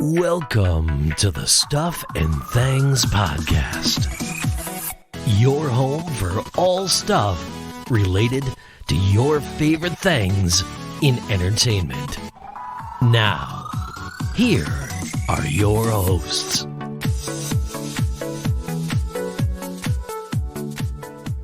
Welcome to the Stuff and Things Podcast. Your home for all stuff related to your favorite things in entertainment. Now, here are your hosts.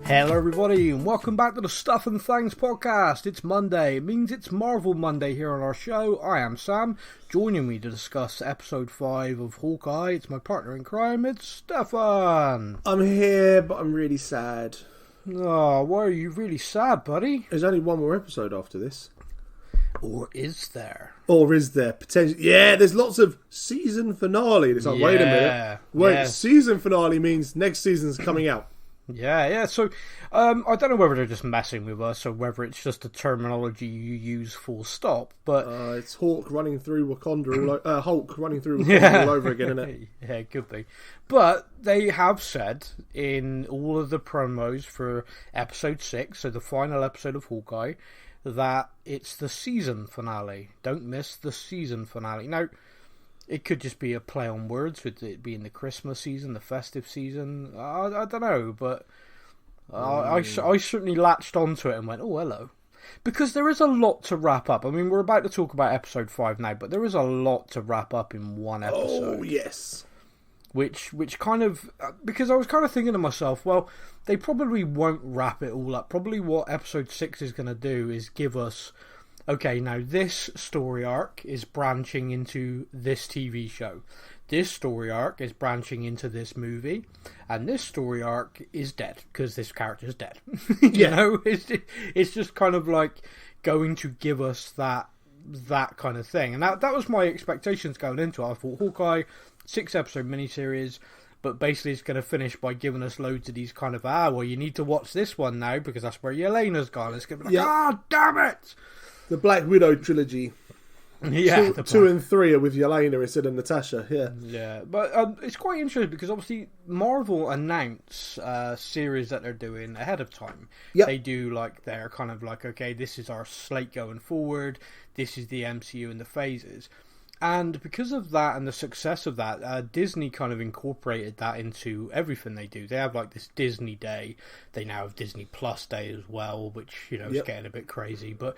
Hello everybody and welcome back to the Stuff and Things Podcast. It's Monday. It means it's Marvel Monday here on our show. I am Sam. Joining me to discuss episode 5 of Hawkeye, it's my partner in crime, it's Stefan. I'm here, but I'm really sad. Oh, why are you really sad, buddy? There's only one more episode after this. Or is there? Or is there? Potentially. Yeah, there's lots of season finale. It's like, wait a minute. Wait, season finale means next season's coming out. Yeah. So, I don't know whether they're just messing with us or whether it's just the terminology you use full stop, but... it's Hulk running through Wakanda all over again, isn't it? Yeah, it could be. But they have said in all of the promos for episode 6, so the final episode of Hawkeye, that it's the season finale. Don't miss the season finale. Now, it could just be a play on words with it being the Christmas season, the festive season. I don't know, but I certainly latched onto it and went, oh, hello. Because there is a lot to wrap up. I mean, we're about to talk about episode 5 now, but there is a lot to wrap up in one episode. Oh, yes. Which kind of... Because I was kind of thinking to myself, well, they probably won't wrap it all up. Probably what episode 6 is going to do is give us... Okay, now this story arc is branching into this TV show. This story arc is branching into this movie. And this story arc is dead, because this character is dead. You know? It's just kind of like going to give us that kind of thing. And that was my expectations going into it. I thought Hawkeye, 6-episode miniseries, but basically it's going to finish by giving us loads of these kind of, well, you need to watch this one now, because that's where Yelena's gone. It's going to be like, damn it! The Black Widow trilogy. Yeah, 2 and 3 are with Yelena instead of Natasha. Yeah, but it's quite interesting because obviously Marvel announce series that they're doing ahead of time. Yep. They do like they're kind of like, okay, this is our slate going forward. This is the MCU and the phases. And because of that and the success of that, Disney kind of incorporated that into everything they do. They have like this Disney Day. They now have Disney Plus Day as well, which, you know, is getting a bit crazy. But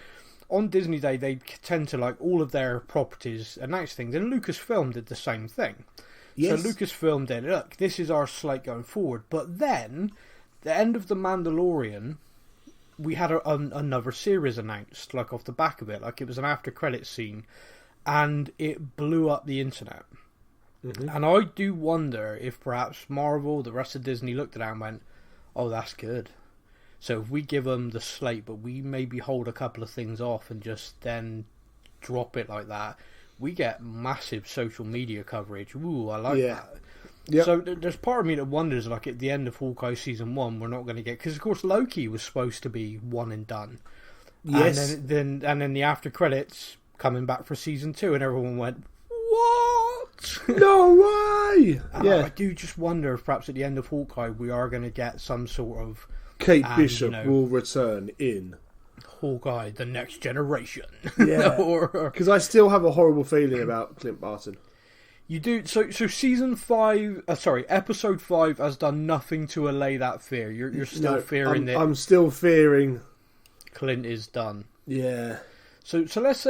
on Disney Day, they tend to, like, all of their properties announce things. And Lucasfilm did the same thing. Yes. So Lucasfilm did, look, this is our slate going forward. But then, the end of The Mandalorian, we had another series announced, like, off the back of it. Like, it was an after-credits scene. And it blew up the internet. Mm-hmm. And I do wonder if perhaps Marvel, the rest of Disney, looked at that and went, oh, that's good. So if we give them the slate, but we maybe hold a couple of things off and just then drop it like that, we get massive social media coverage. Ooh, I like that. Yep. So there's part of me that wonders, like at the end of Hawkeye Season 1, we're not going to get... Because, of course, Loki was supposed to be one and done. Yes. And then the after credits coming back for Season 2, and everyone went, what? No way! I do just wonder if perhaps at the end of Hawkeye we are going to get some sort of... Kate Bishop will return in Hawkeye, the next generation. Yeah, because I still have a horrible feeling about Clint Barton. You do. So season 5, episode 5 has done nothing to allay that fear. You're still fearing that. I'm still fearing Clint is done. Yeah. So let's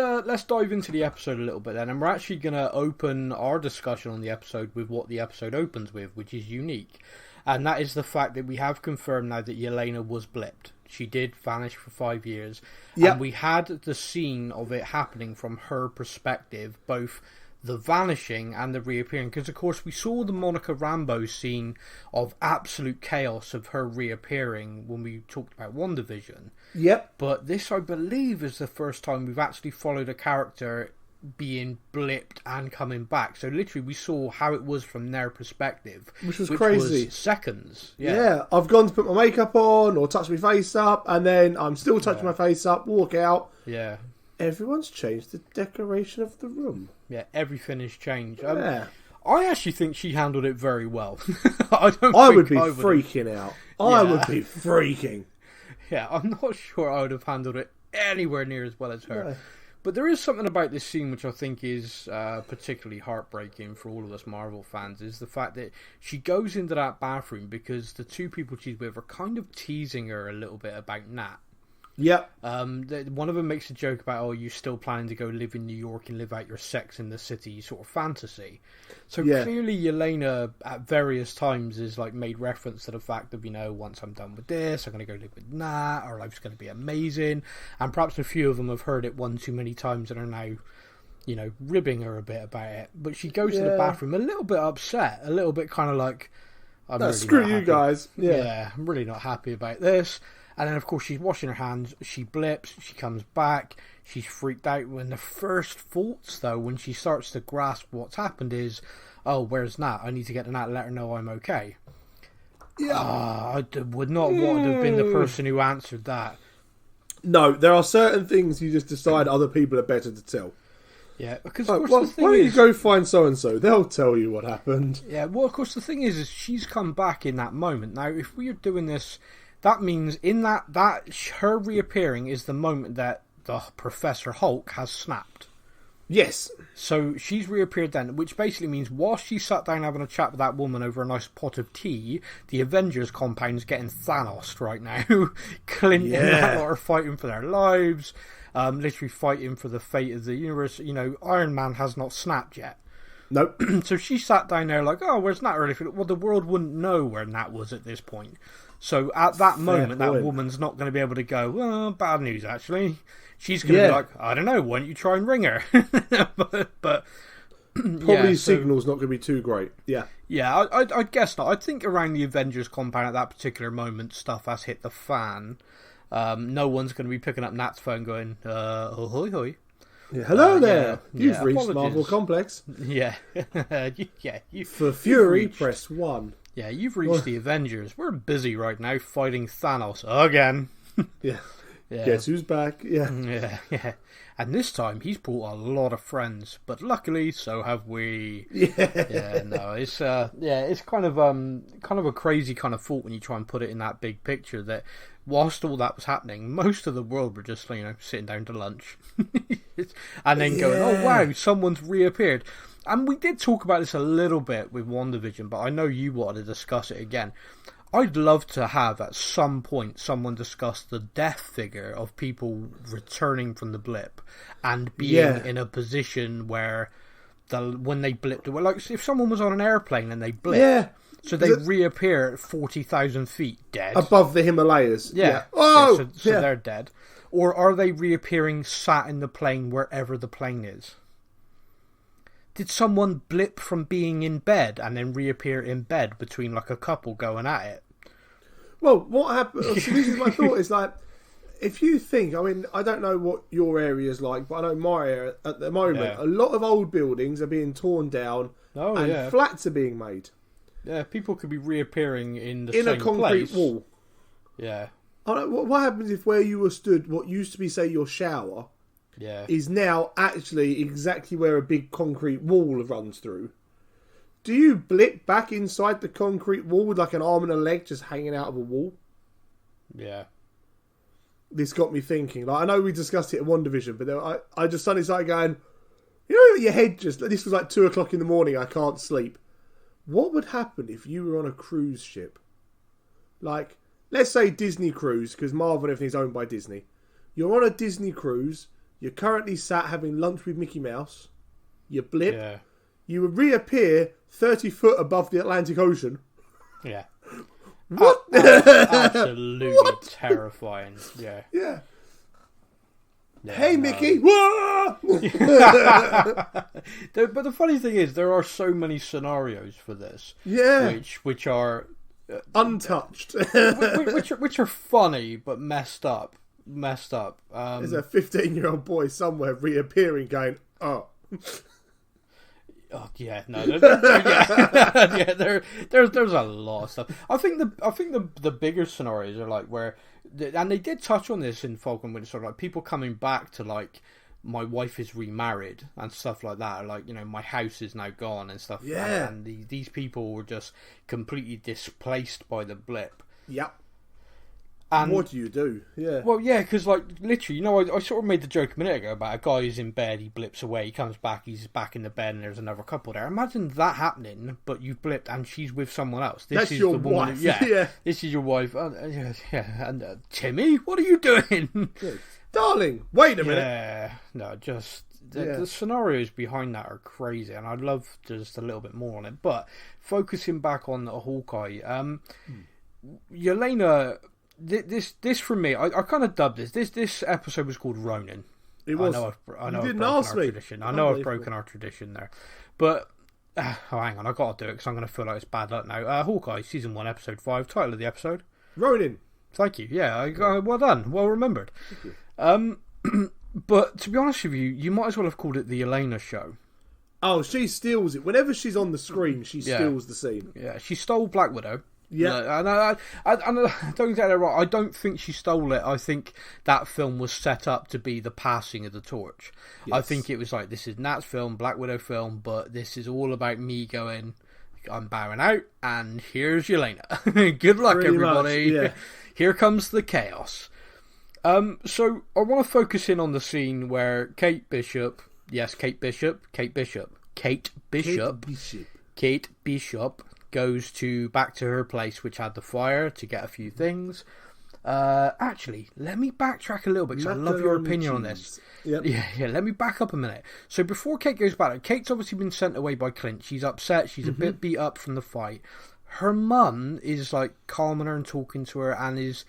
dive into the episode a little bit then, and we're actually going to open our discussion on the episode with what the episode opens with, which is unique. And that is the fact that we have confirmed now that Yelena was blipped. She did vanish for 5 years. Yep. And we had the scene of it happening from her perspective, both the vanishing and the reappearing. Because, of course, we saw the Monica Rambeau scene of absolute chaos of her reappearing when we talked about WandaVision. Yep. But this, I believe, is the first time we've actually followed a character being blipped and coming back. So literally we saw how it was from their perspective, which was crazy. Was seconds. Yeah, I've gone to put my makeup on or touch my face up, and then I'm still touching my face up, walk out. Yeah, everyone's changed the decoration of the room. Yeah, everything has changed. Yeah. I actually think she handled it very well. I would be freaking out. I would be freaking. Yeah, I'm not sure I would have handled it anywhere near as well as her. No. But there is something about this scene which I think is particularly heartbreaking for all of us Marvel fans, is the fact that she goes into that bathroom because the two people she's with are kind of teasing her a little bit about Nat. Yep. One of them makes a joke about, you still planning to go live in New York and live out your Sex in the City sort of fantasy. So clearly Yelena at various times is like made reference to the fact of, once I'm done with this, I'm going to go live with Nat, our life's going to be amazing. And perhaps a few of them have heard it one too many times and are now, ribbing her a bit about it. But she goes to the bathroom a little bit upset, a little bit kind of like, screw you guys. Yeah, I'm really not happy about this. And then, of course, she's washing her hands, she blips, she comes back, she's freaked out. When the first thoughts, though, when she starts to grasp what's happened is, where's Nat? I need to get to Nat and let her know I'm okay. Yeah. I would not want to have been the person who answered that. No, there are certain things you just decide other people are better to tell. Yeah, because, of course, the thing why don't you go find so-and-so? They'll tell you what happened. Yeah, well, of course, the thing is she's come back in that moment. Now, if we are doing this... That means in that her reappearing is the moment that the Professor Hulk has snapped. Yes. So she's reappeared then, which basically means while she sat down having a chat with that woman over a nice pot of tea, the Avengers compound's getting Thanos right now. Clint and that lot are fighting for their lives, literally fighting for the fate of the universe. Iron Man has not snapped yet. Nope. So she sat down there like, where's Nat really? Well, the world wouldn't know where Nat was at this point. So at that moment, that woman's not going to be able to go, well, bad news, actually. She's going to be like, I don't know, why don't you try and ring her? but probably signal's not going to be too great. Yeah. Yeah, I guess not. I think around the Avengers compound at that particular moment, stuff has hit the fan. No one's going to be picking up Nat's phone going, hoi hoi. Yeah, hello there. You've reached Marvel Complex. Yeah. For Fury, press 1. Yeah, you've reached the Avengers. We're busy right now fighting Thanos again. Yeah. Guess who's back? Yeah. Yeah. And this time he's brought a lot of friends, but luckily so have we. It's kind of a crazy kind of thought when you try and put it in that big picture that whilst all that was happening, most of the world were just sitting down to lunch and then going, oh wow, someone's reappeared. And we did talk about this a little bit with WandaVision, but I know you wanted to discuss it again. I'd love to have, at some point, someone discuss the death figure of people returning from the blip and being in a position where when they blipped, like if someone was on an airplane and they blipped, so they reappear at 40,000 feet dead. Above the Himalayas. Yeah. So they're dead. Or are they reappearing sat in the plane wherever the plane is? Did someone blip from being in bed and then reappear in bed between like a couple going at it? Well, what happened? So this is my thought. Is like, if you think, I don't know what your area is like, but I know my area at the moment, a lot of old buildings are being torn down and flats are being made. Yeah, people could be reappearing in the same a concrete wall. Yeah. What happens if where you were stood, what used to be, say, your shower, is now actually exactly where a big concrete wall runs through? Do you blip back inside the concrete wall with like an arm and a leg just hanging out of a wall? Yeah. This got me thinking. Like, I know we discussed it in WandaVision, but I just suddenly started going, your head just... This was like 2 o'clock in the morning, I can't sleep. What would happen if you were on a cruise ship? Like, let's say Disney cruise, because Marvel and everything is owned by Disney. You're on a Disney cruise. You're currently sat having lunch with Mickey Mouse. You blip. Yeah. You would reappear 30 foot above the Atlantic Ocean. Yeah. What? Absolutely terrifying. Yeah. Yeah. Hey, Mickey! But the funny thing is, there are so many scenarios for this. Yeah. Which are... untouched. which are funny, but messed up. There's a 15-year-old boy somewhere reappearing going, oh... Oh yeah, no, there's a lot of stuff. I think the bigger scenarios are like where, and they did touch on this in Falcon Winter Soldier, like people coming back to like, my wife is remarried and stuff like that, like my house is now gone and stuff. Yeah, and these people were just completely displaced by the blip. Yep. And, what do you do? Yeah. Well, yeah, because, like, literally, you know, I sort of made the joke a minute ago about a guy who's in bed, he blips away, he comes back, he's back in the bed, and there's another couple there. Imagine that happening, but you've blipped and she's with someone else. That's your wife. Yeah. This is your wife. Yeah. And Timmy, what are you doing? Darling, wait a minute. Yeah. No, just... The scenarios behind that are crazy, and I'd love just a little bit more on it. But focusing back on Hawkeye, Yelena... This for me, I kind of dubbed this episode was called Ronin. It was. I know. You didn't ask me. Tradition. I know I've broken our tradition there, but hang on, I got to do it because I'm going to feel like it's bad luck now. Hawkeye season 1 episode 5, title of the episode. Ronin. Thank you. Yeah, well done, well remembered. But to be honest with you, you might as well have called it the Yelena show. Oh, she steals it whenever she's on the screen. She steals the scene. Yeah, she stole Black Widow. Yeah, and don't get it wrong. I don't think she stole it. I think that film was set up to be the passing of the torch. Yes. I think it was like, this is Nat's film, Black Widow film, but this is all about me going, I'm bowing out, and here's Yelena. Good luck, pretty everybody. Much, yeah. Here comes the chaos. So I want to focus in on the scene where Kate Bishop goes back to her place, which had the fire, to get a few things. Actually, let me backtrack a little bit, because I love your opinion on this. Yep. Yeah, let me back up a minute. So before Kate goes back, Kate's obviously been sent away by Clint. She's upset, she's a bit beat up from the fight. Her mum is like calming her and talking to her and is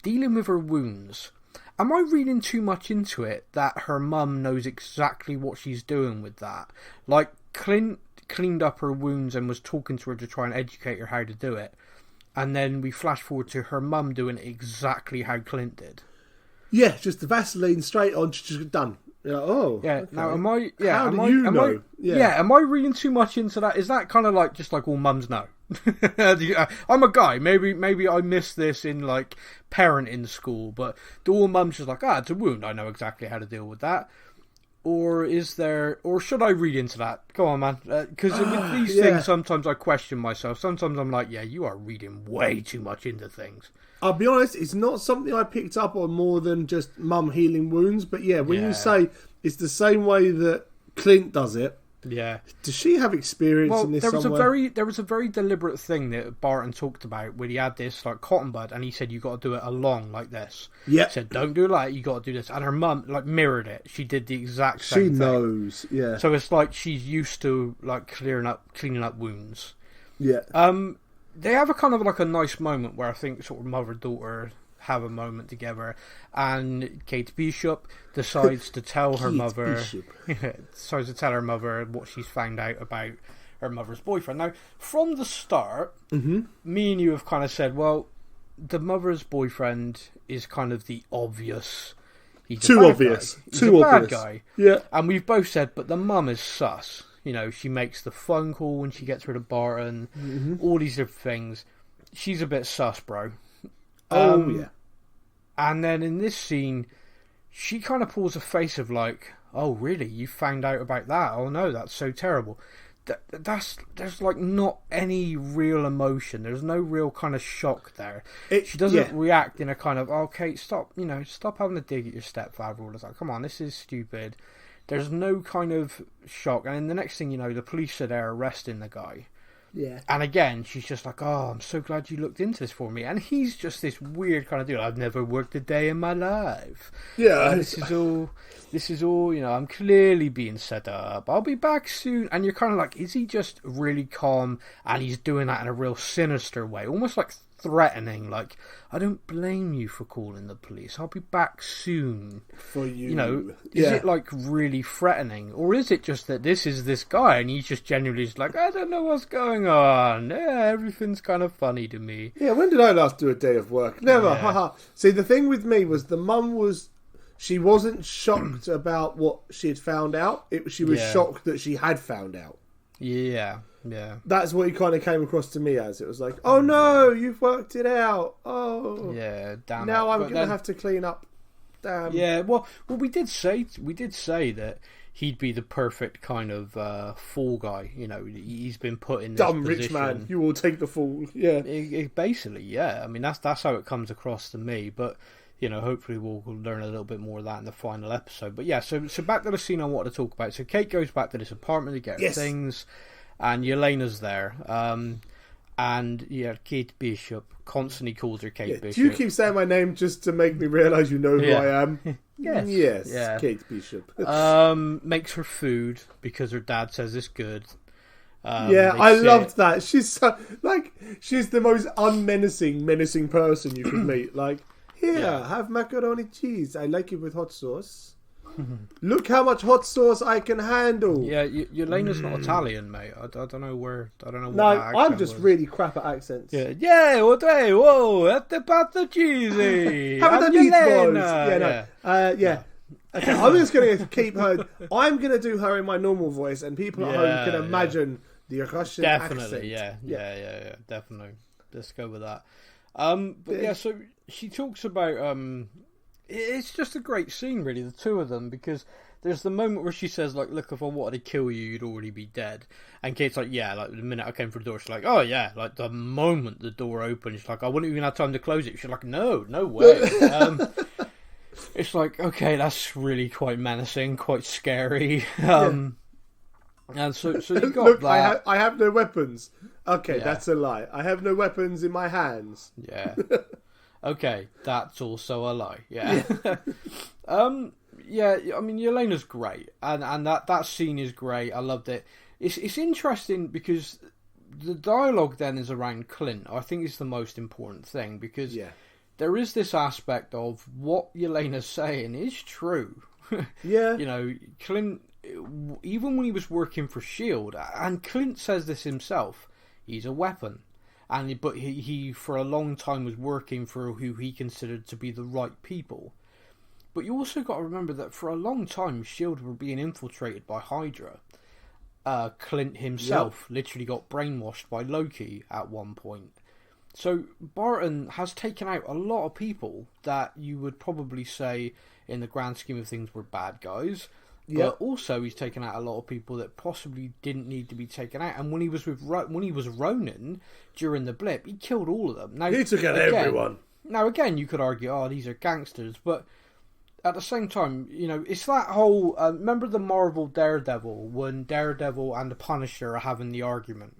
dealing with her wounds. Am I reading too much into it that her mum knows exactly what she's doing with that? Like, Clint cleaned up her wounds and was talking to her to try and educate her how to do it, and then we flash forward to her mum doing exactly how Clint did. Yeah, just the Vaseline straight on, just done. You're like, oh, yeah. Okay. Now, am I? Yeah, how do you know? Am I reading too much into that? Is that kind of like just like all mums know? I'm a guy. Maybe I missed this in like parenting school, but do all mums just like, it's a wound, I know exactly how to deal with that? Or should I read into that? Go on, man. Because with these things, sometimes I question myself. Sometimes I'm like, you are reading way too much into things. I'll be honest, it's not something I picked up on more than just mum healing wounds. But when you say it's the same way that Clint does it, does she have experience in this somewhere? There was a very deliberate thing that Barton talked about where he had this like cotton bud, and he said you got to do it along like this. Yeah, he said don't do it like that, you got to do this, and her mum like mirrored it. She did the exact same thing. She knows, yeah. So it's like she's used to like cleaning up wounds. Yeah. They have a kind of like a nice moment where I think sort of mother-daughter have a moment together, and Kate Bishop decides to tell her mother what she's found out about her mother's boyfriend. Now, from the start, me and you have kind of said, well, the mother's boyfriend is kind of the obvious. He's too obvious. He's too a obvious. bad guy. Yeah. And we've both said, but the mum is sus. You know, she makes the phone call when she gets rid of Barton. All these different things. She's a bit sus, bro. Yeah. And then in this scene, she kind of pulls a face of like, oh, really? You found out about that? Oh, no, that's so terrible. There's like not any real emotion. There's no real kind of shock there. She doesn't react in a kind of, okay, stop having to dig at your stepfather all the time. Come on, this is stupid. There's no kind of shock. And then the next thing you know, the police are there arresting the guy. Yeah. And again, she's just like, oh, I'm so glad you looked into this for me. And he's just this weird kind of dude. I've never worked a day in my life. Yeah. This is all, I'm clearly being set up. I'll be back soon. And you're kind of like, is he just really calm? And he's doing that in a real sinister way. Almost like threatening, like, I don't blame you for calling the police. I'll be back soon. For you. Is it like really threatening? Or is it just that this is this guy and he's just genuinely just like, I don't know what's going on. Yeah, everything's kind of funny to me. Yeah, when did I last do a day of work? Never. Haha. See, the thing with me was the mum she wasn't shocked about what she had found out. She was shocked that she had found out. Yeah. That's what he kind of came across to me as. It was like, oh no, you've worked it out. Oh. Yeah, damn now it. I'm going to have to clean up Damn. Yeah, well, we did say that he'd be the perfect kind of fall guy. You know, he's been put in this Dumb position. rich man, you will take the fall. Yeah. Basically, yeah. I mean, that's how it comes across to me. But you know, hopefully we'll learn a little bit more of that in the final episode. But yeah, so back to the scene I wanted to talk about. So Kate goes back to this apartment to get her things, and Yelena's there. And yeah, Kate Bishop constantly calls her Kate Bishop. Do you keep saying my name just to make me realise you know who I am? Yes. Yes, Kate Bishop. Makes her food because her dad says it's good. I loved that. She's she's the most menacing person you could meet. Like, here, have macaroni cheese. I like it with hot sauce. Look how much hot sauce I can handle. Yeah, Yelena's not Italian, mate. I don't know where. I don't know. No, I'm just really crap at accents. Whoa, at the pasta cheesy. Have the meatballs. Okay, I'm just going to keep her. I'm going to do her in my normal voice, and people at home can imagine the Russian accent. Definitely, yeah, definitely. Let's go with that. But yeah, so she talks about it's just a great scene, really, the two of them, because there's the moment where she says, like, look, if I wanted to kill you, you'd already be dead. And Kate's like, yeah, like, the minute I came through the door, she's like, oh, yeah, like, the moment the door opened, she's like, I wouldn't even have time to close it. She's like, no way. It's like, okay, that's really quite menacing, quite scary. And so you got look, that. I have no weapons. Okay, that's a lie. I have no weapons in my hands. Yeah. Okay, that's also a lie. Yeah. Yeah, I mean, Yelena's great, and that scene is great. I loved it. It's interesting because the dialogue then is around Clint. I think it's the most important thing because there is this aspect of what Yelena's saying is true. Yeah. You know, Clint, even when he was working for S.H.I.E.L.D., and Clint says this himself, he's a weapon. But he for a long time was working for who he considered to be the right people. But you also got to remember that for a long time, S.H.I.E.L.D. were being infiltrated by Hydra. Clint himself literally got brainwashed by Loki at one point. So Barton has taken out a lot of people that you would probably say, in the grand scheme of things, were bad guys. But also he's taken out a lot of people that possibly didn't need to be taken out. And when he was Ronin during the blip, he killed all of them. Now, he took out everyone. Now again, you could argue, oh, these are gangsters, but at the same time, you know, it's that whole. Remember the Marvel Daredevil when Daredevil and the Punisher are having the argument?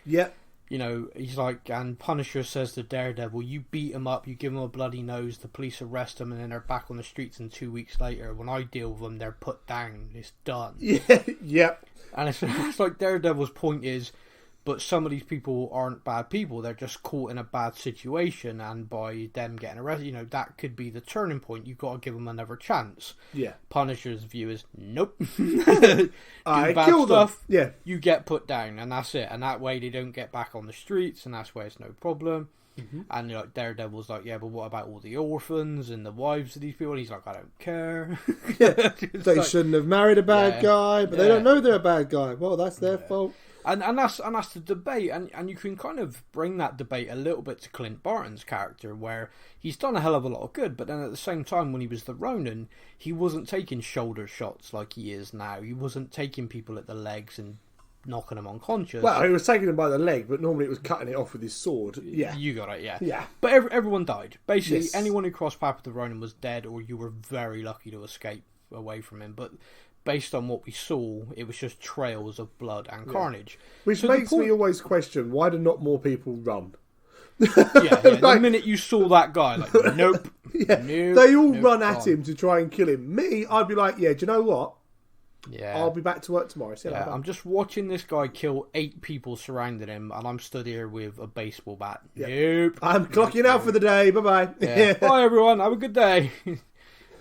Yeah. You know, he's like, and Punisher says to Daredevil, you beat him up, you give him a bloody nose, the police arrest him, and then they're back on the streets, and 2 weeks later, when I deal with them, they're put down. It's done. Yep. And it's like Daredevil's point is, but some of these people aren't bad people, they're just caught in a bad situation, and by them getting arrested, you know, that could be the turning point. You've got to give them another chance. Yeah. Punisher's view is, nope. I bad killed stuff, them. Yeah. You get put down, and that's it. And that way they don't get back on the streets, and that's why it's no problem. Mm-hmm. And like Daredevil's like, yeah, but what about all the orphans and the wives of these people? And he's like, I don't care. They shouldn't have married a bad guy, but they don't know they're a bad guy. Well, that's their fault. And that's the debate, and you can kind of bring that debate a little bit to Clint Barton's character, where he's done a hell of a lot of good, but then at the same time, when he was the Ronin, he wasn't taking shoulder shots like he is now. He wasn't taking people at the legs and knocking them unconscious. Well, he was taking them by the leg, but normally it was cutting it off with his sword. Yeah, you got it. Yeah, yeah. But everyone died. Basically, anyone who crossed paths with the Ronin was dead, or you were very lucky to escape away from him. But based on what we saw, it was just trails of blood and carnage. Which makes me always question, why do not more people run? The minute you saw that guy, like, nope. They all run at him to try and kill him. Me, I'd be like, do you know what? Yeah, I'll be back to work tomorrow. I'm just watching this guy kill 8 people surrounding him, and I'm stood here with a baseball bat. Nope. I'm clocking out for the day. Bye-bye. Bye, everyone. Have a good day.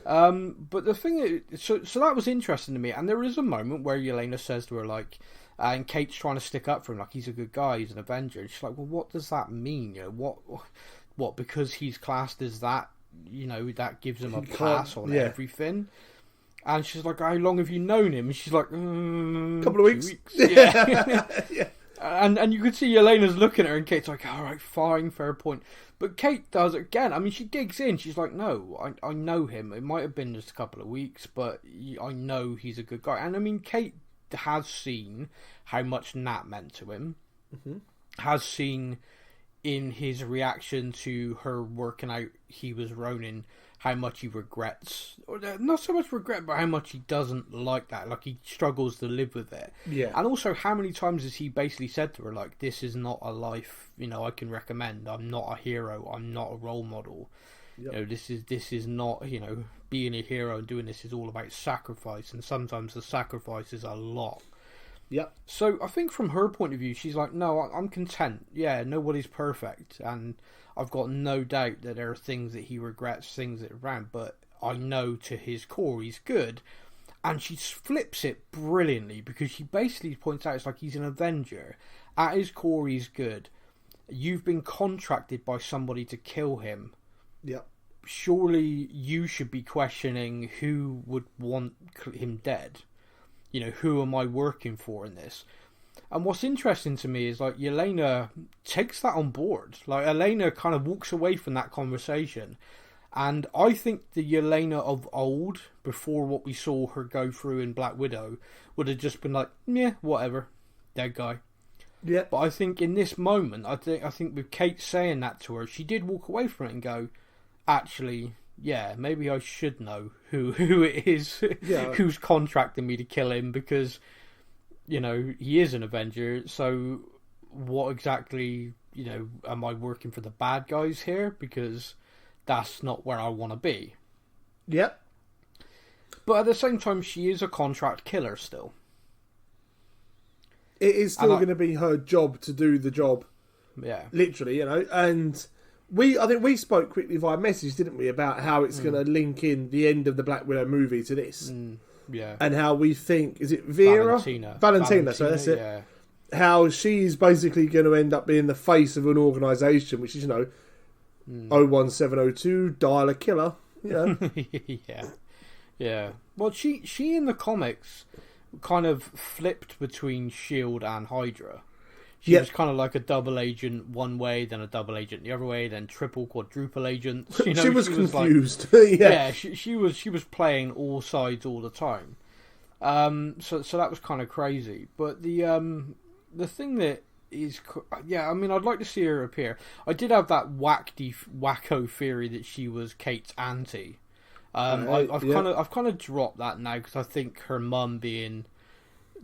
But the thing is, so that was interesting to me, and there is a moment where Yelena says to her, like, and Kate's trying to stick up for him, like, he's a good guy, he's an Avenger. And she's like, well, what does that mean? You know, what? Because he's classed as that, you know, that gives him a pass on everything. And she's like, how long have you known him? And she's like, couple of weeks. Yeah. And you could see Yelena's looking at her, and Kate's like, all right, fine, fair point. But Kate does it again. I mean, she digs in. She's like, no, I know him. It might have been just a couple of weeks, but I know he's a good guy. And I mean, Kate has seen how much Nat meant to him. Mm-hmm. Has seen in his reaction to her working out he was Ronin how much he regrets, or not so much regret, but how much he doesn't like that. Like, he struggles to live with it. Yeah. And also, how many times has he basically said to her, like, this is not a life, I can recommend. I'm not a hero. I'm not a role model. Yep. This is not, being a hero and doing this is all about sacrifice. And sometimes the sacrifice is a lot. Yep. So I think from her point of view, she's like, no, I'm content. Yeah, nobody's perfect. And I've got no doubt that there are things that he regrets, things that are around, but I know to his core he's good. And she flips it brilliantly, because she basically points out it's like he's an Avenger. At his core he's good. You've been contracted by somebody to kill him. Yep. Surely you should be questioning who would want him dead. Who am I working for in this? And what's interesting to me is, like, Yelena takes that on board. Like, Yelena kind of walks away from that conversation. And I think the Yelena of old, before what we saw her go through in Black Widow, would have just been like, yeah, whatever, dead guy. Yeah. But I think in this moment, I think with Kate saying that to her, she did walk away from it and go, actually, yeah, maybe I should know who it is, who's contracting me to kill him, because, he is an Avenger, so what exactly, am I working for the bad guys here? Because that's not where I want to be. Yep. But at the same time, she is a contract killer still. It is still going to be her job to do the job. Yeah. Literally, and... I think we spoke quickly via message, didn't we, about how it's going to link in the end of the Black Widow movie to this. Yeah. And how we think, is it Vera? Valentina, so that's it. Yeah. How she's basically going to end up being the face of an organisation, which is, 01702, dial a killer. Yeah. Yeah. Well, she in the comics kind of flipped between S.H.I.E.L.D. and Hydra. She was kind of like a double agent one way, then a double agent the other way, then triple, quadruple agents. She was confused. She was playing all sides all the time. So that was kind of crazy. But the thing that is, I mean, I'd like to see her appear. I did have that wacko theory that she was Kate's auntie. I've kind of dropped that now, because I think her mum being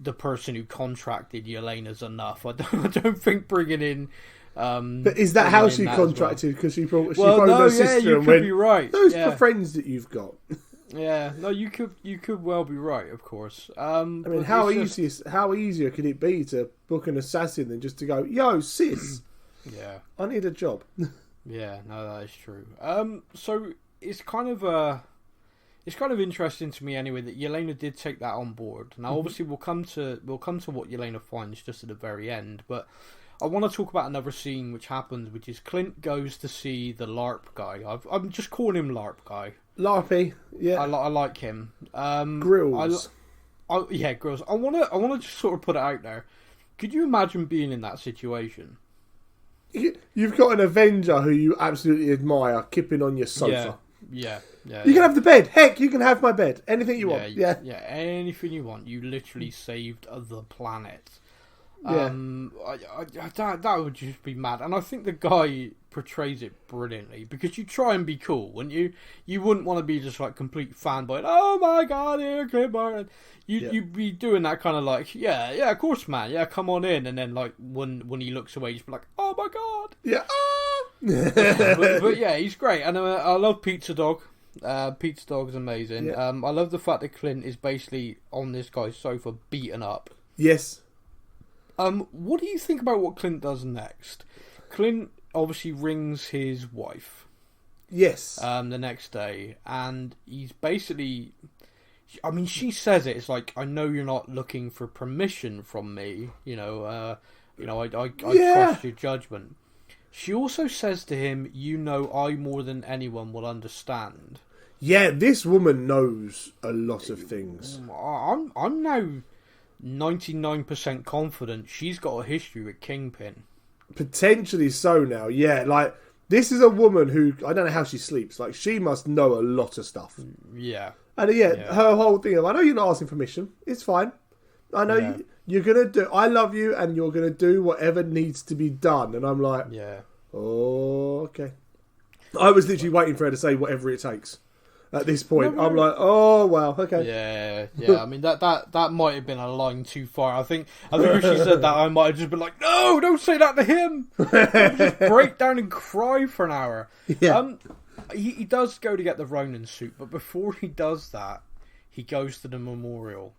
the person who contracted Yelena's enough. I don't think bringing in. But is that how she contracted? Because she phoned her sister and went, be right. Those are the friends that you've got. Yeah, no, you could well be right, of course. I mean, how easier could it be to book an assassin than just to go, yo, sis, yeah, I need a job. Yeah, no, that is true. So it's kind of interesting to me anyway that Yelena did take that on board. Now, obviously, we'll come to what Yelena finds just at the very end, but I want to talk about another scene which happens, which is Clint goes to see the LARP guy. I'm just calling him LARP guy. LARPy, yeah. I like him. Grills. Grills. I want to just sort of put it out there. Could you imagine being in that situation? You've got an Avenger who you absolutely admire kipping on your sofa. Yeah. You can have the bed. Heck, you can have my bed. Anything you want. Yeah, anything you want. You literally saved the planet. Yeah. That would just be mad. And I think the guy portrays it brilliantly, because you try and be cool, wouldn't you? You wouldn't want to be just like complete fanboy. Oh my god, here, Clint Barton. You'd be doing that kind of like, yeah, of course, man. Yeah, come on in. And then like when he looks away, just be like, oh my god. Yeah. but yeah, he's great. And I love Pizza Dog. Pizza Dog is amazing. Yeah. I love the fact that Clint is basically on this guy's sofa beaten up. Yes. What do you think about what Clint does next? Clint obviously rings his wife. Yes. The next day, and he's basically, I mean, she says it. It's like, I know you're not looking for permission from me. I trust your judgment. She also says to him, I more than anyone will understand. Yeah, this woman knows a lot of things. I'm now 99% confident she's got a history with Kingpin. Potentially so now, yeah. Like, this is a woman who, I don't know how she sleeps. Like, she must know a lot of stuff. Yeah. And her whole thing of, I know you're not asking permission. It's fine. I know you're going to do, I love you, and you're going to do whatever needs to be done. And I'm like, oh, okay. I was literally waiting for her to say whatever it takes. At this point, I'm like, oh wow, okay. Yeah. I mean, that might have been a line too far. I think if she said that, I might have just been like, no, don't say that to him. I'll just break down and cry for an hour. Yeah. He does go to get the Ronin suit, but before he does that, he goes to the memorial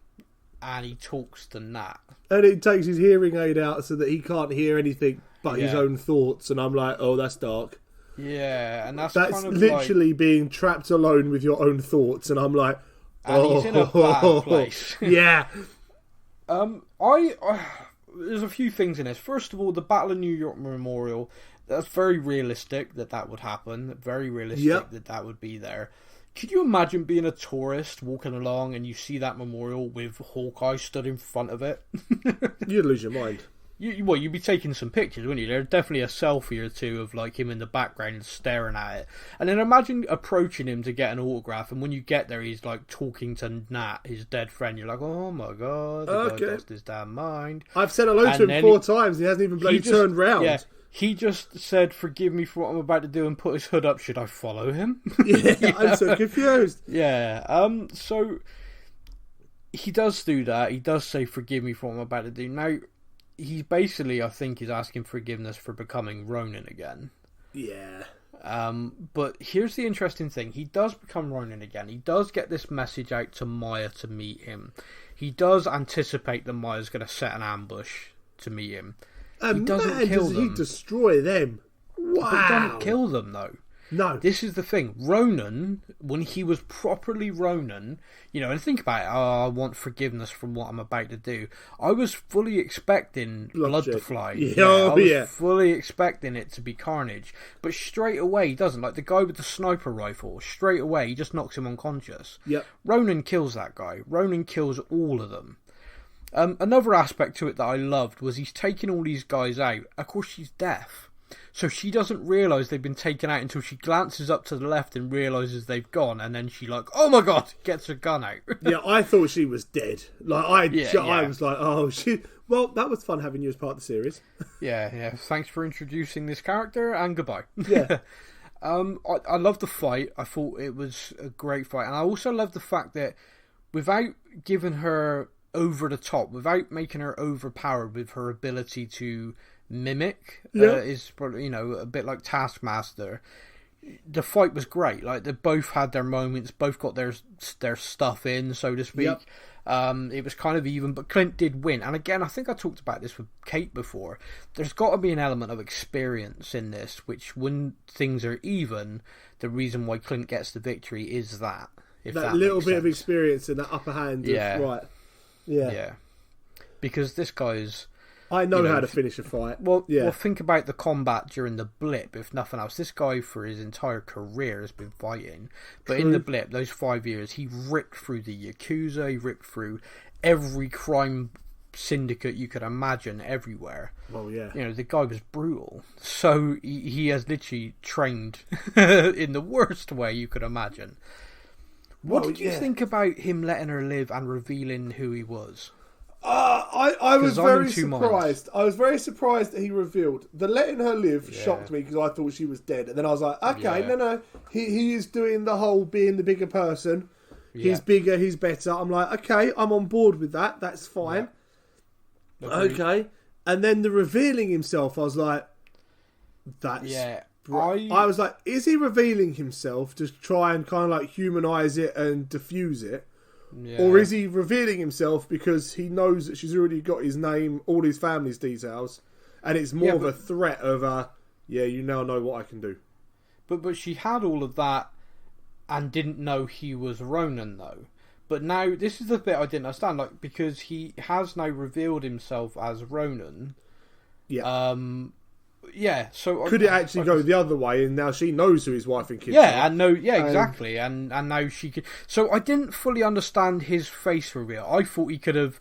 and he talks to Nat. And he takes his hearing aid out so that he can't hear anything but his own thoughts. And I'm like, oh, that's dark. Yeah, and that's kind of literally being trapped alone with your own thoughts, and I'm like, and he's in a bad place. Yeah. There's a few things in this. First of all, the Battle of New York Memorial. That's very realistic that would happen. Very realistic that would be there. Could you imagine being a tourist walking along and you see that memorial with Hawkeye stood in front of it? You'd lose your mind. You'd be taking some pictures, wouldn't you? There's definitely a selfie or two of like him in the background staring at it. And then imagine approaching him to get an autograph, and when you get there, he's like talking to Nat, his dead friend. You're like, oh my god, the guy lost his damn mind. I've said hello to him 4 times. He hasn't even bloody turned round. Yeah, he just said, forgive me for what I'm about to do, and put his hood up. Should I follow him? Yeah, I'm so confused. Yeah. So he does do that. He does say, forgive me for what I'm about to do. Now, he basically, I think, is asking forgiveness for becoming Ronin again. Yeah. But here's the interesting thing. He does become Ronin again. He does get this message out to Maya to meet him. He does anticipate that Maya's going to set an ambush to meet him. He doesn't kill them. He destroy them. Wow. But he doesn't kill them, though. No. This is the thing. Ronin, when he was properly Ronin, and think about it, I want forgiveness from what I'm about to do. I was fully expecting blood to fly. I was fully expecting it to be carnage. But straight away, he doesn't. Like the guy with the sniper rifle, straight away, he just knocks him unconscious. Yep. Ronin kills that guy. Ronin kills all of them. Another aspect to it that I loved was he's taking all these guys out. Of course, she's deaf. So she doesn't realise they've been taken out until she glances up to the left and realises they've gone, and then she oh my god, gets her gun out. Yeah, I thought she was dead. I was like, oh, well, that was fun having you as part of the series. Yeah. Thanks for introducing this character, and goodbye. Yeah. I love the fight. I thought it was a great fight, and I also love the fact that without giving her over the top, without making her overpowered with her ability to mimic, is a bit like Taskmaster. The fight was great. Like they both had their moments, both got their stuff in, so to speak. It was kind of even, but Clint did win. And again, I think I talked about this with Kate before. There's got to be an element of experience in this, which when things are even, the reason why Clint gets the victory is that. If that little bit of experience in that upper hand. Right. Yeah. Because this guy's. I know how to finish a fight. Well, think about the combat during the blip, if nothing else. This guy, for his entire career, has been fighting. But in the blip, those 5 years, he ripped through the Yakuza, he ripped through every crime syndicate you could imagine everywhere. Well, yeah. The guy was brutal. So he has literally trained in the worst way you could imagine. What did you think about him letting her live and revealing who he was? I was very surprised. I was very surprised that he revealed. The letting her live shocked me because I thought she was dead. And then I was like, okay, no. He is doing the whole being the bigger person. Yeah. He's bigger, he's better. I'm like, okay, I'm on board with that. That's fine. Yeah. Okay. And then the revealing himself, I was like, that's... Yeah. I was like, is he revealing himself to try and kind of like humanise it and diffuse it? Yeah. Or is he revealing himself because he knows that she's already got his name, all his family's details, and it's more of a threat of you now know what I can do. But she had all of that and didn't know he was Ronin though. But now this is the bit I didn't understand, like because he has now revealed himself as Ronin. Yeah. So could it actually go the other way, and now she knows who his wife and kids are? Exactly, and now she could. So I didn't fully understand his face reveal. I thought he could have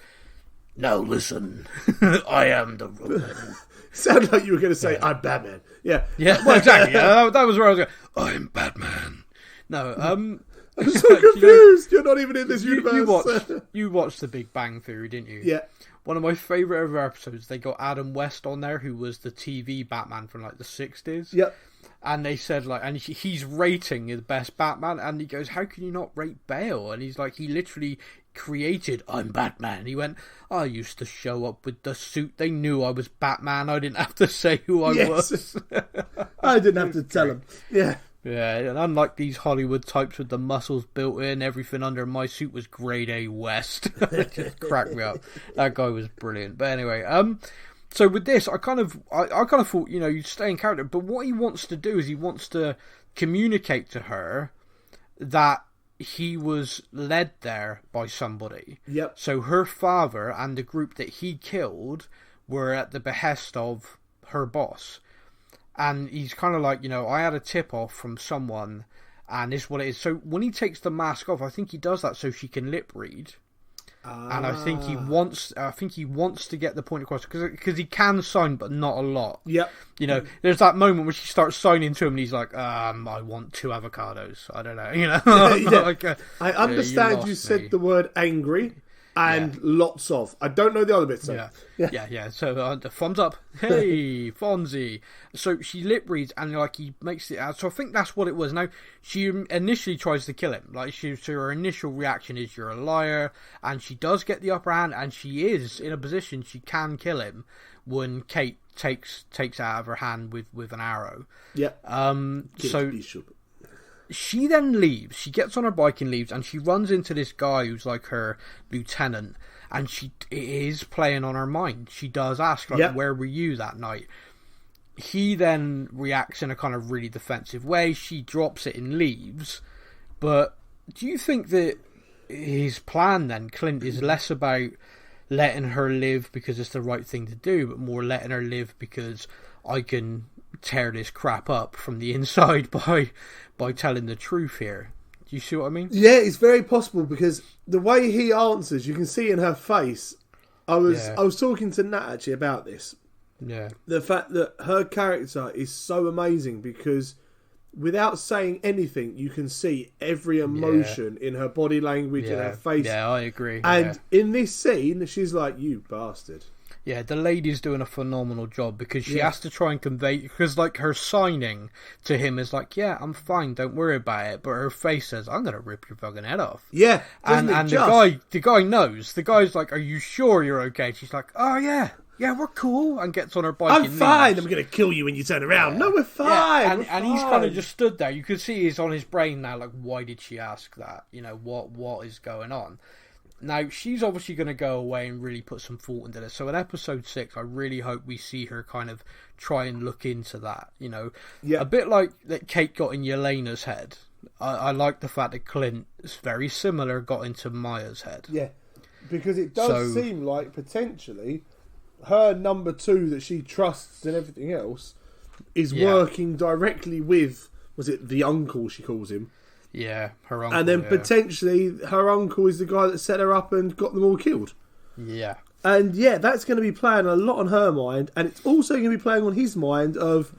Now listen, I am the Robin. Sounded like you were going to say, I'm Batman. Yeah. Yeah, well, exactly. Yeah, that was where I was going, I'm Batman. No, I'm so confused. You're not even in this universe. You watched The Big Bang Theory, didn't you? Yeah. One of my favourite ever episodes, they got Adam West on there, who was the TV Batman from like the 60s. Yep. And they said, like, and he's rating the best Batman, and he goes, how can you not rate Bale? And he's like, he literally created I'm Batman. He went, I used to show up with the suit. They knew I was Batman. I didn't have to say who I was. I didn't have to tell them. Yeah. Yeah, and unlike these Hollywood types with the muscles built in, everything under my suit was grade A West. It just cracked me up. That guy was brilliant. But anyway, so with this, I kind of thought, you know, you'd stay in character. But what he wants to do is he wants to communicate to her that he was led there by somebody. Yep. So her father and the group that he killed were at the behest of her boss. And he's kind of like, you know, I had a tip off from someone, and this is what it is. So when he takes the mask off, I think he does that so she can lip read. And I think he wants to get the point across because he can sign, but not a lot. Yep. You know, there's that moment where she starts signing to him, and he's like, I want 2 avocados. I don't know. You know, yeah. like, I understand you said the word angry. And lots of. I don't know the other bits. So. Yeah. So the thumbs up. Hey, Fonzie. So she lip reads and like he makes it out. So I think that's what it was. Now she initially tries to kill him. Like so her initial reaction is you're a liar, and she does get the upper hand, and she is in a position she can kill him when Kate takes out of her hand with an arrow. Yeah. So. She then leaves. She gets on her bike and leaves, and she runs into this guy who's like her lieutenant, and she is playing on her mind. She does ask, like, where were you that night? He then reacts in a kind of really defensive way. She drops it and leaves. But do you think that his plan then, Clint, is less about letting her live because it's the right thing to do, but more letting her live because I can tear this crap up from the inside by telling the truth here? Do you see what I mean? Yeah, it's very possible because the way he answers, you can see in her face. I was talking to Nat actually about this. Yeah. The fact that her character is so amazing because without saying anything, you can see every emotion in her body language and her face. Yeah, I agree. And in this scene, she's like, you bastard. Yeah, the lady's doing a phenomenal job because she has to try and convey, because like her signing to him is like, yeah, I'm fine, don't worry about it. But her face says, I'm going to rip your fucking head off. Yeah. And the guy knows. The guy's like, are you sure you're okay? She's like, oh yeah, we're cool. And gets on her bike. I'm fine. I'm going to kill you when you turn around. Yeah. No, we're fine. And he's kind of just stood there. You can see he's on his brain now, like, why did she ask that? You know, what is going on? Now, she's obviously going to go away and really put some thought into this. So in episode 6, I really hope we see her kind of try and look into that, you know. Yeah. A bit like that Kate got in Yelena's head. I like the fact that Clint, is very similar, got into Maya's head. Yeah, because it does seem like potentially her number 2 that she trusts and everything else is working directly with, was it the uncle she calls him? Yeah, her uncle. And then potentially her uncle is the guy that set her up and got them all killed. Yeah. And that's going to be playing a lot on her mind, and it's also going to be playing on his mind of,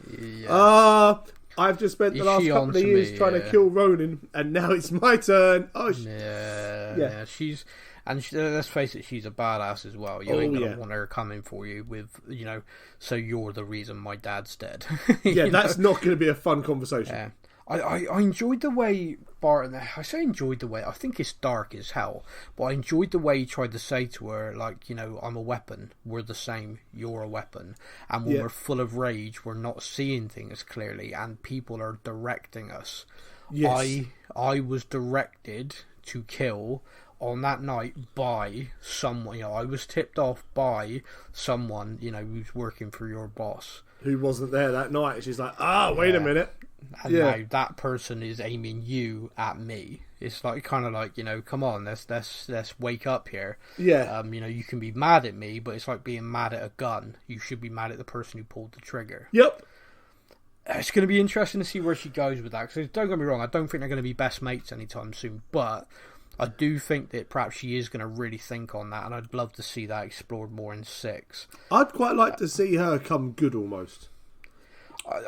I've just spent the last couple of years trying to kill Ronan, and now it's my turn. Oh, yeah. She's, and let's face it, she's a badass as well. You ain't going to want her coming for you with, you know, so you're the reason my dad's dead. That's not going to be a fun conversation. Yeah. I enjoyed the way Barton, I say enjoyed the way, I think it's dark as hell, but I enjoyed the way he tried to say to her, like, you know, I'm a weapon, we're the same, you're a weapon, and when we're full of rage, we're not seeing things clearly, and people are directing us. Yes. I was directed to kill on that night by someone, you know, I was tipped off by someone, you know, who's working for your boss. Who wasn't there that night. She's like, wait a minute. And now that person is aiming you at me. It's like kind of like, you know, come on, let's wake up here. Yeah. You know, you can be mad at me, but it's like being mad at a gun. You should be mad at the person who pulled the trigger. Yep. It's going to be interesting to see where she goes with that. Because don't get me wrong, I don't think they're going to be best mates anytime soon. But I do think that perhaps she is going to really think on that, and I'd love to see that explored more in 6. I'd quite like to see her come good almost.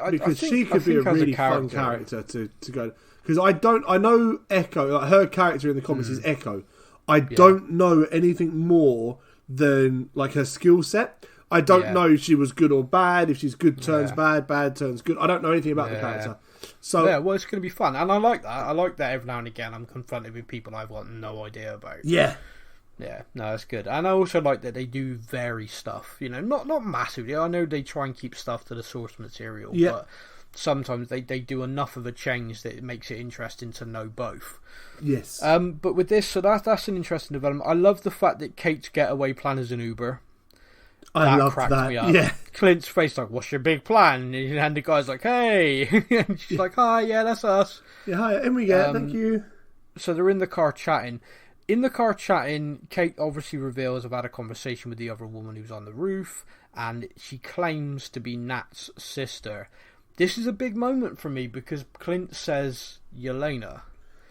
Because she could be a as really fun character to go. Because I know Echo, like her character in the comics is Echo. I don't know anything more than like her skill set. I don't know if she was good or bad, if she's good turns bad, bad turns good. I don't know anything about the character. So yeah, well, it's going to be fun, and I like that. I like that every now and again I'm confronted with people I've got no idea about. Yeah, no, that's good. And I also like that they do vary stuff. You know, not massively. I know they try and keep stuff to the source material, but sometimes they do enough of a change that it makes it interesting to know both. Yes. But with this, so that's an interesting development. I love the fact that Kate's getaway plan is an Uber. I love that. Me up. Yeah. Clint's face like, "What's your big plan?" And the guy's like, "Hey," and she's like, "Hi, yeah, that's us." Yeah, hi, and we get thank you. So they're in the car chatting. In the car chatting, Kate obviously reveals I've had a conversation with the other woman who's on the roof, and she claims to be Nat's sister. This is a big moment for me because Clint says Yelena.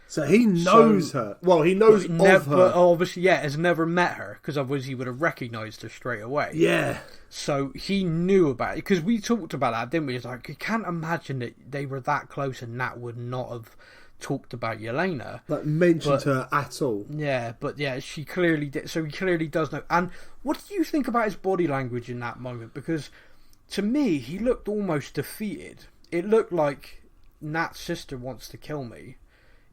So he knows her. Well, he knows of her. Obviously, has never met her because otherwise he would have recognised her straight away. Yeah. So he knew about it because we talked about that, didn't we? It's like you can't imagine that they were that close and Nat would not have talked about Yelena, like mentioned her at all. Yeah, but she clearly did. So he clearly does know. And what do you think about his body language in that moment? Because to me, he looked almost defeated. It looked like Nat's sister wants to kill me.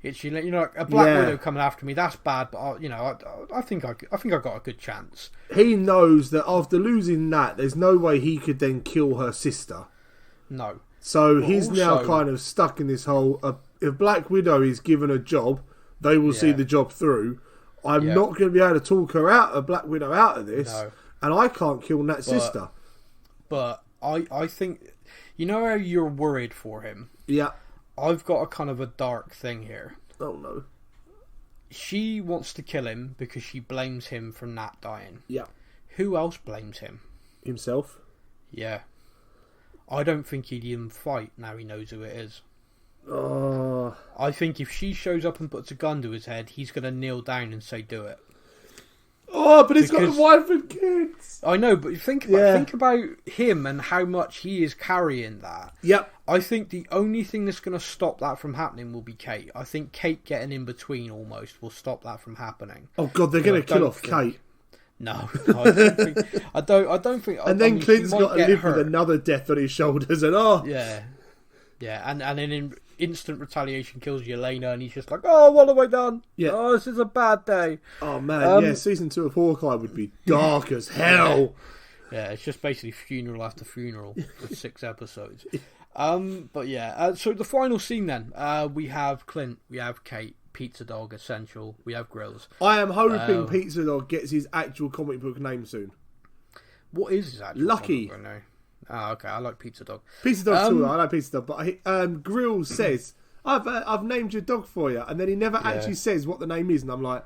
It's like a Black Widow coming after me. That's bad, but I think I got a good chance. He knows that after losing Nat, there's no way he could then kill her sister. No. So he's now kind of stuck in this whole. If Black Widow is given a job, they will see the job through. I'm not going to be able to talk Black Widow out of this, and I can't kill Nat's sister. But I think, you know how you're worried for him. Yeah. I've got a kind of a dark thing here. Oh no. She wants to kill him because she blames him for Nat dying. Yeah. Who else blames him? Himself. Yeah. I don't think he'd even fight now he knows who it is. Oh. I think if she shows up and puts a gun to his head, he's going to kneel down and say, "Do it." Oh, but he's got a wife and kids. I know, but think about him and how much he is carrying that. Yep. I think the only thing that's going to stop that from happening will be Kate. I think Kate getting in between almost will stop that from happening. Oh God, they're going to kill off Kate. No, I don't think. And then Clint's got to live with another death on his shoulders, and and then in instant retaliation kills Yelena, and he's just like, "Oh, what have I done? Yeah. Oh, this is a bad day." Oh man, season 2 of Hawkeye would be dark as hell. Yeah, it's just basically funeral after funeral for 6 episodes. But so the final scene then, we have Clint, we have Kate, Pizza Dog Essential, we have Grills. I am hoping Pizza Dog gets his actual comic book name soon. What is his actual Lucky. comic book name? Oh, okay, I like Pizza Dog. Pizza Dog's cool, I like Pizza Dog, but Grills says, I've named your dog for you, and then he never actually says what the name is, and I'm like,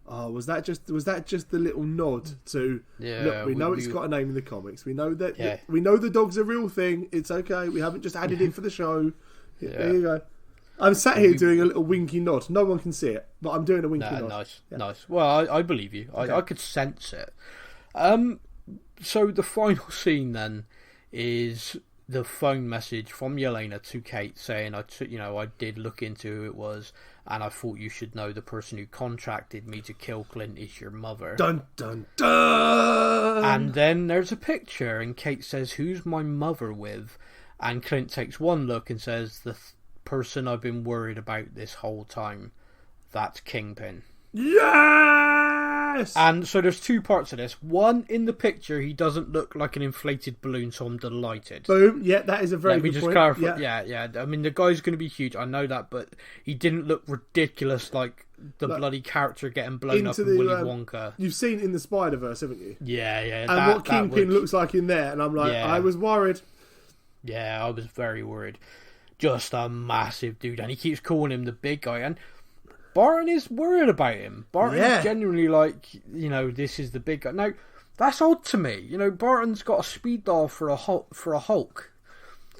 oh, was that just the little nod to look, we know it's got a name in the comics. We know that we know the dog's a real thing. It's okay. We haven't just added it for the show. There you go. I'm sat here doing a little winky nod. No one can see it, but I'm doing a winky nod. Nice. Well, I believe you. Okay. I could sense it. So the final scene then is the phone message from Yelena to Kate saying, I did look into who it was, and I thought you should know the person who contracted me to kill Clint is your mother. Dun, dun, dun! And then there's a picture, and Kate says, "Who's my mother with?" And Clint takes one look and says, "The person I've been worried about this whole time. That's Kingpin." Yes! And so there's 2 parts of this. One, in the picture, he doesn't look like an inflated balloon, so I'm delighted. Boom. Yeah, that is a very good point. Let me just clarify. Yeah. I mean, the guy's going to be huge. I know that, but he didn't look ridiculous like the bloody character getting blown up in Willy Wonka. You've seen In the Spider-Verse, haven't you? Yeah. And what Kingpin looks like in there, and I'm like, I was worried. Yeah, I was very worried. Just a massive dude, and he keeps calling him the big guy, and Barton is worried about him. Barton is genuinely like, this is the big guy. Now, that's odd to me. Barton's got a speed doll for a Hulk.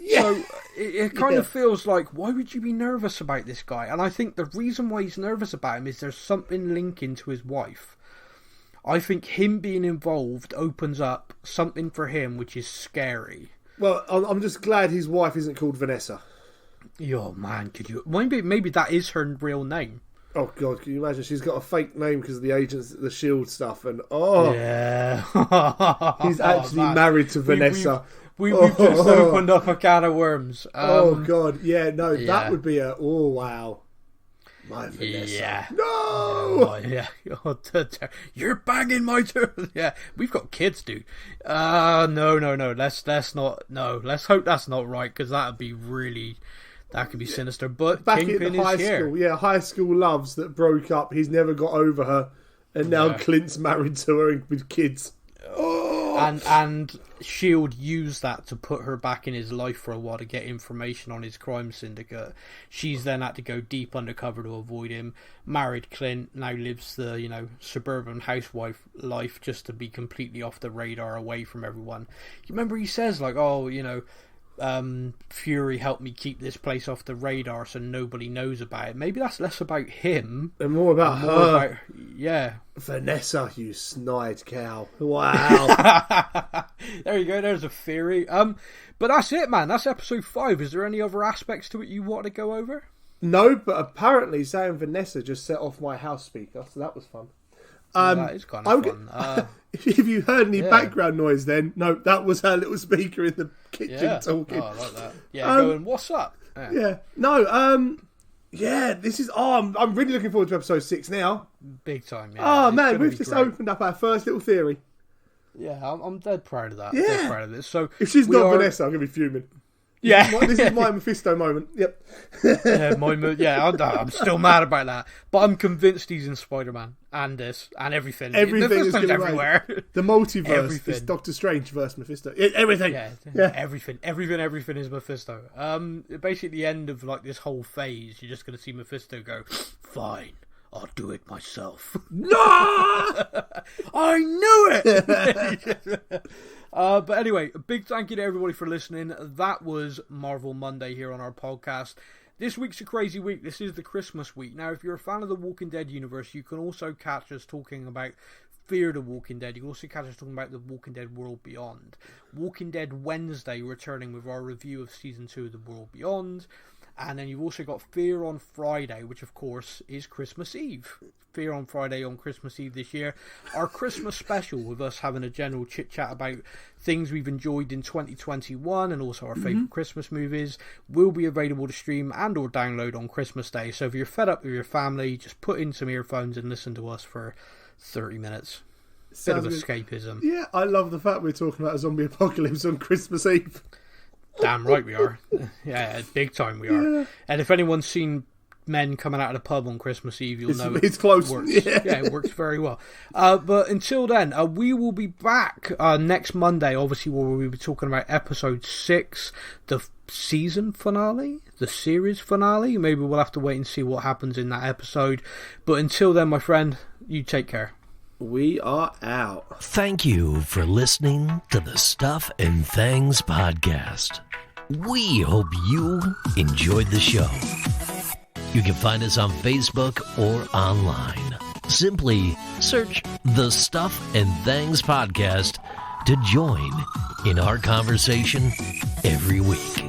So it kind of feels like, why would you be nervous about this guy? And I think the reason why he's nervous about him is there's something linking to his wife. I think him being involved opens up something for him which is scary. Well, I'm just glad his wife isn't called Vanessa. Oh man, could you? Maybe that is her real name. Oh god, can you imagine? She's got a fake name because of the agents, the Shield stuff, and yeah, he's actually married to Vanessa. We've just opened up a can of worms. Oh god, yeah, no, that would be wow. My Vanessa. Yeah. No! Oh, yeah. You're banging my turn. Yeah. We've got kids, dude. No. Let's not. No. Let's hope that's not right, because that could be sinister. But back Kingpin in high is here. school, high school loves that broke up. He's never got over her, and now Clint's married to her with kids. And Shield used that to put her back in his life for a while to get information on his crime syndicate. She's then had to go deep undercover to avoid him. Married Clint, now lives the suburban housewife life just to be completely off the radar, away from everyone. You remember he says like, Fury helped me keep this place off the radar so nobody knows about it. Maybe that's less about him and more about her. Yeah. Vanessa, you snide cow. Wow. There you go, there's a theory. But that's it, man. That's episode 5. Is there any other aspects to it you want to go over? No, but apparently saying Vanessa just set off my house speaker, so that was fun. That is kind of fun. If you heard any background noise then, no, that was her little speaker in the kitchen talking. Oh, I like that. Yeah, going, what's up? This is... I'm really looking forward to episode 6 now. Big time, yeah. Oh, man, we've just opened up our first little theory. Yeah, I'm dead proud of that. Yeah. Dead proud of this. So if she's not Vanessa, I'm going to be fuming. Yeah. This is my Mephisto moment. Yep. I'm still mad about that. But I'm convinced he's in Spider-Man and this and everything. Everything is going everywhere. The multiverse. Everything. It's Doctor Strange versus Mephisto. Everything. Yeah. Everything is Mephisto. Basically, at the end of like this whole phase, you're just going to see Mephisto go, "Fine, I'll do it myself." No! I knew it! But anyway, a big thank you to everybody for listening. That was Marvel Monday here on our podcast. This week's a crazy week. This is the Christmas week. Now, if you're a fan of the Walking Dead universe, you can also catch us talking about Fear the Walking Dead. You can also catch us talking about the Walking Dead World Beyond. Walking Dead Wednesday returning with our review of Season 2 of the World Beyond. And then you've also got Fear on Friday, which of course is Christmas Eve. Fear on Friday on Christmas Eve this year. Our Christmas special with us having a general chit-chat about things we've enjoyed in 2021 and also our favourite Christmas movies will be available to stream and or download on Christmas Day. So if you're fed up with your family, just put in some earphones and listen to us for 30 minutes. Bit of escapism. Yeah, I love the fact we're talking about a zombie apocalypse on Christmas Eve. Damn right we are. Yeah, big time we are. Yeah. And if anyone's seen men coming out of the pub on Christmas Eve, you'll know it's close. Works. Yeah, it works very well. But until then, we will be back next Monday, obviously, where we'll be talking about episode 6, the season finale, the series finale. Maybe we'll have to wait and see what happens in that episode. But until then, my friend, you take care. We are out. Thank you for listening to the Stuff and Things podcast. We hope you enjoyed the show. You can find us on Facebook or online. Simply search the Stuff and Things podcast to join in our conversation every week.